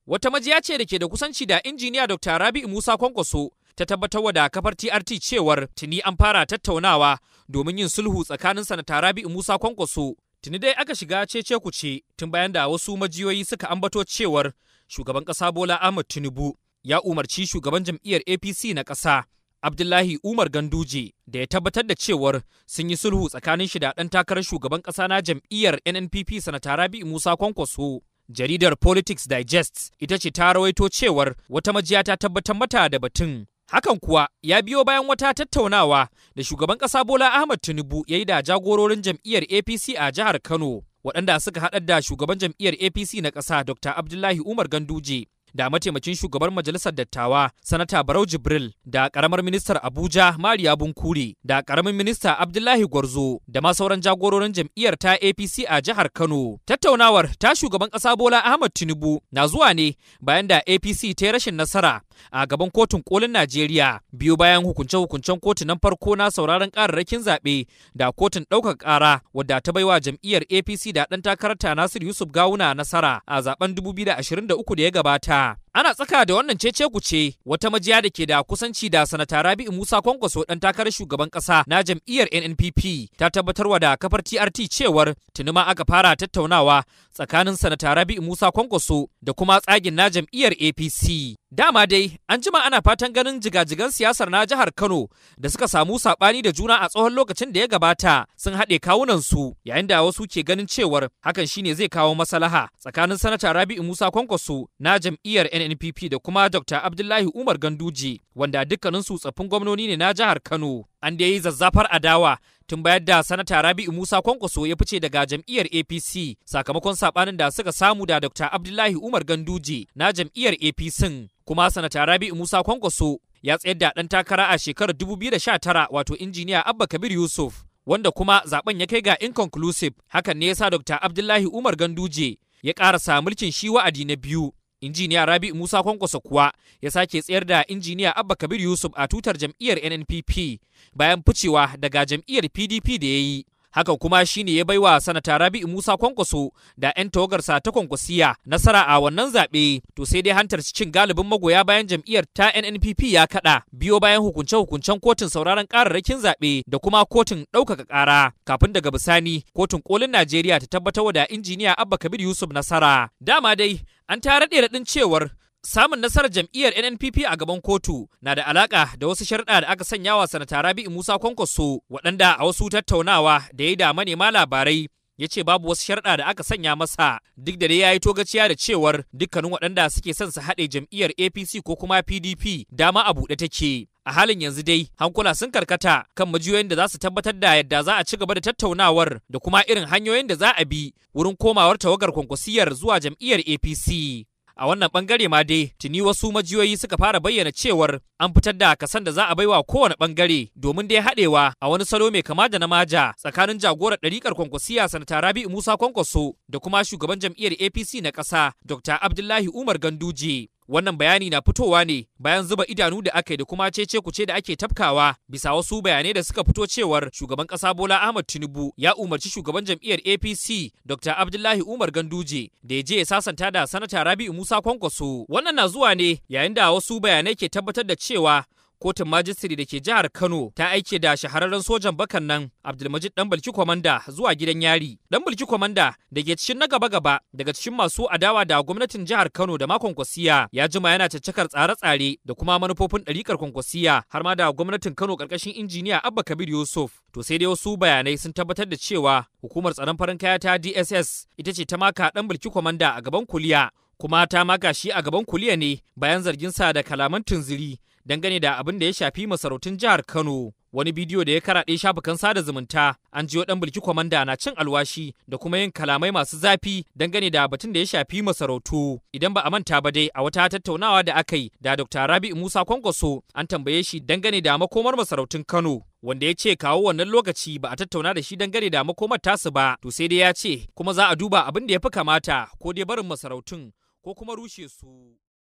Wata majiya ce da ke da kusanci da injiniya Dr. Rabi'u Musa Kwankwaso ta tabbatar da kafar TRT cewar tuni an fara tattaunawa domin yin sulhu tsakanin sanata Rabi'u Musa Kwankwaso. Tuni dai aka shiga cece-kuce tun bayan da wasu majiyoyi suka ambato cewar shugaban ƙasa Bola Ahmed Tinubu ya umarci shugaban jam'iyyar APC na ƙasa Abdullahi Umar Ganduje da ya tabbatar da cewar sun yi sulhu tsakanin shi da ɗan takarar shugaban ƙasa na jam'iyyar NNPP sanata Rabi'u Musa Kwankwaso. Jaridar Politics Digest ita ce ta rawaito cewar wata majiya ta tabbatar mata da batun. Hakan kuwa ya biyo bayan wata tattaunawa da shugaban ƙasa Bola Ahmed Tinubu ya yi da jagororin jam'iyyar APC a jihar Kano, waɗanda suka haɗar da shugaban jam'iyyar APC na ƙasa Dr. Abdullahi Umar Ganduje da mataimakin shugaban majalisar dattawa Sanata Barau Jibril da ƙaramar ministar Abuja Mariya Bunkure da ƙaramin minista Abdullahi Gwarzo da ma sauran jagororin jam'iyyar ta APC a jihar Kano. Tattaunawar ta shugaban ƙasa Bola Ahmed Tinubu na zuwa ne bayan da APC ta yi rashin nasara a gaban kotun kolin Najeriya biyu bayan hukunce-hukuncen kotu na farko na sauraron kararrakin zaɓe da kotun ɗaukar ƙara wadda ta baiwa jam'iyyar APC da ɗan takararta Nasir Yusuf Gawuna nasara a zaben 2023 da ya gabata. Ana tsaka da wannan cece-kuce wata majiya da ke da kusanci da sanata Rabi'u Musa Kwankwaso ɗan takarar shugaban ƙasa na jam'iyyar NNPP ta tabbatarwa da kafar TRT cewar tuni ma aka fara tattaunawa tsakanin sanata Rabi'u Musa Kwankwaso da kuma tsagin na jam'iyyar APC. Dama dai an jima ana fatan ganin jigajigan siyasar na jihar Kano da suka samu saɓani da juna a tsohon lokacin da ya gabata sun haɗe kawunansu, yayin da wasu ke ganin cewar hakan shine zai kawo maslaha tsakanin sanata Rabi'u Musa Kwankwaso na jam'iyyar NNPP da kuma Dr. Abdullahi Umar Ganduje wanda dukkaninsu tsaffin gwamnoni ne na jihar Kano. An da yi zazzafar adawa tun bayan da sanata Rabi'u Musa Kwankwaso ya fice daga jam'iyyar APC sakamakon saɓanin da suka samu da Dr. Abdullahi Umar Ganduje na jam'iyyar APC. Kuma sanata Rabi'u Musa Kwankwaso ya tsayar da ɗan takara a shekarar 2019 wato injiniya Abba Kabir Yusuf, wanda kuma zaben ya kai ga inconclusive. Hakan ne yasa Dr. Abdullahi Umar Ganduje ya ƙarasa mulkin shi wa'adi na biyu. Injiniya Rabi'u Musa Kwankwaso kuwa ya sake tsayar da injiniya Abba Kabir Yusuf a tutar jam'iyyar NNPP bayan ficewa daga jam'iyyar PDP da ya yi. Hakan kuma shine ya baiwa sanata Rabi'u Musa Kwankwaso da 'yan tawagarsa ta Kwankwasiya nasara a wannan zaɓe. To sai dai hantar cin galibin magoya bayan jam'iyyar ta NNPP ya kaɗa biyo bayan hukunce-hukuncen kotun sauraron ƙararrakin zaɓe da kuma kotun ɗaukaka ƙara kafin daga bisani kotun kolin Najeriya ta tabbatar da injiniya Abba Kabir Yusuf nasara. Dama dai an ta raɗe cewar samun nasarar jam'iyyar NNPP a gaban kotu na da alaƙa da wasu sharuɗa da aka sanya wa sanata Rabi'u Musa Kwankwaso, waɗanda a wasu tattaunawa da ya da manema labarai ya ce babu wasu sharuɗa da aka sanya masa, duk da dai ya yi togaciya da cewar dukkanin waɗanda suke son su haɗe jam'iyyar APC ko kuma PDP dama a buɗe take. A halin yanzu dai hankula sun karkata kan majiyoyin da za su tabbatar da yadda za a ci gaba da tattaunawar da kuma irin hanyoyin da za a bi wurin komawar tawagar Kwankwasiyar zuwa jam'iyyar APC. A wannan bangare ma dai tuni wasu majiyoyi suka fara bayyana cewar an fitar da kasan da za a baiwa kowane bangare domin dai haɗewa a wani salo mai kama da na maja tsakanin jagorar ɗariƙar Kwankwasiya sanata Rabi'u Musa Kwankwaso da kuma shugaban jam'iyyar APC na ƙasa Dr. Abdullahi Umar Ganduje. Wannan bayani na fitowa ne bayan zuba idanu da aka yi da kuma cece-kuce da ake tafkawa bisa wasu bayanai da suka fito cewar shugaban ƙasa Bola Ahmed Tinubu ya umarci shugaban jam'iyyar APC Dr. Abdullahi Umar Ganduje da ya je ya sasanta da sanata Rabi'u Musa Kwankwaso. Wannan na zuwa ne yayin da wasu bayanai ke tabbatar da cewa kotun majistiri da ke jihar Kano ta aike da shahararren sojan bakan nan Abdulmajid Ɗanbalki Kwamanda zuwa gidan yari. Ɗanbalki Kwamanda da ke cikin na gaba-gaba daga cikin masu adawa da gwamnatin jihar Kano da ma Kwankwasiya ya jima yana caccakar tsare-tsare da kuma manufofin ɗariƙar Kwankwasiya har ma da gwamnatin Kano ƙarƙashin injiniya Abba Kabir Yusuf. To sai dai wasu bayanai sun tabbatar da cewa hukumar tsaron farin kaya ta DSS ita ce ta maka Ɗanbalki Kwamanda a gaban kuliya, kuma ta maka shi a gaban kuliya ne bayan zargin sa da kalaman tunziri dangane da abin da ya shafi masarautun jihar Kano. Wani bidiyo da ya karaɗe shafukan sada zumunta an jiyo Ɗanbalki Kwamanda na cin alwashi da kuma yin kalamai masu zafi dangane da batun da ya shafi masarautu. Idan ba a manta ba dai a wata tattaunawa da aka yi da Dr. Rabi'u Musa Kwankwaso an tambaye shi dangane da makomar masarautun Kano, wanda ya ce kawo wannan lokaci ba a tattauna da shi dangane da makomar tasu ba. To sai dai ya ce kuma za a duba abin da ya fi kamata ko dai barin masarautun ko kuma rushe su.